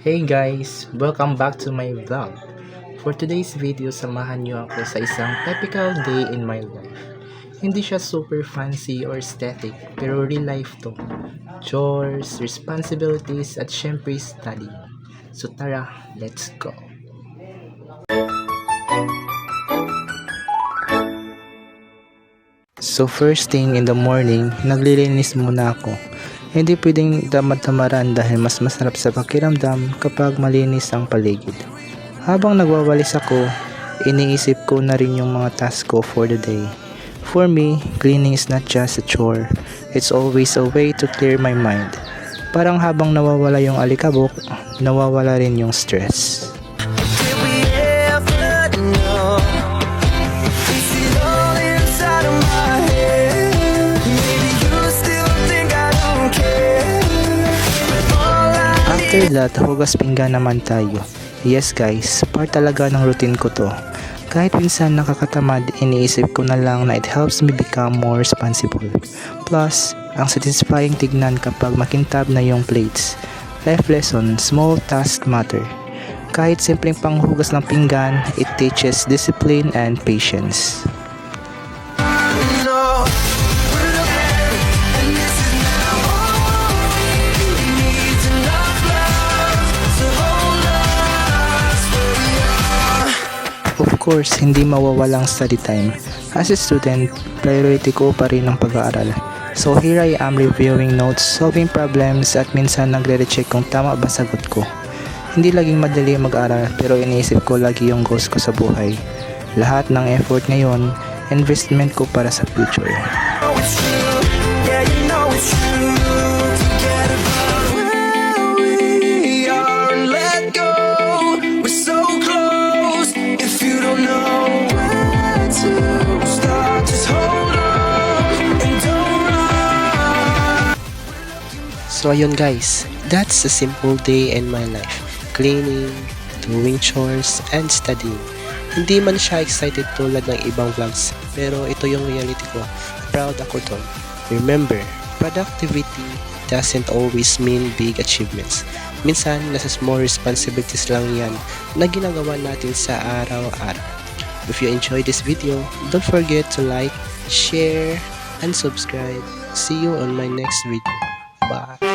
Hey guys! Welcome back to my vlog. For today's video, samahan niyo ako sa isang typical day in my life. Hindi siya super fancy or aesthetic, pero real life to. Chores, responsibilities, at syempre study. So tara, let's go! So first thing in the morning, naglilinis muna ako. Hindi pwedeng tamad-tamaran dahil mas masarap sa pakiramdam kapag malinis ang paligid. Habang nagwawalis ako, iniisip ko na rin yung mga task ko for the day. For me, cleaning is not just a chore. It's always a way to clear my mind. Parang habang nawawala yung alikabok, nawawala rin yung stress. After that, hugas pinggan naman tayo. Yes guys, part talaga ng routine ko to. Kahit minsan nakakatamad, iniisip ko na lang na it helps me become more responsible. Plus, ang satisfying tignan kapag makintab na yung plates. Life lesson, small tasks matter. Kahit simpleng panghugas ng pinggan, it teaches discipline and patience. Of course, hindi mawawalang study time. As a student, priority ko pa rin ang pag-aaral. So here I am reviewing notes, solving problems at minsan nagre-recheck kung tama ba sagot ko. Hindi laging madali mag-aral pero iniisip ko lagi yung goals ko sa buhay. Lahat ng effort ngayon, investment ko para sa future. So ayun guys, that's a simple day in my life. Cleaning, doing chores, and studying. Hindi man siya excited tulad ng ibang vlogs, pero ito yung reality ko. Proud ako doon. Remember, productivity doesn't always mean big achievements. Minsan, nasa small responsibilities lang yan na ginagawa natin sa araw-araw. If you enjoyed this video, don't forget to like, share, and subscribe. See you on my next video. Bye!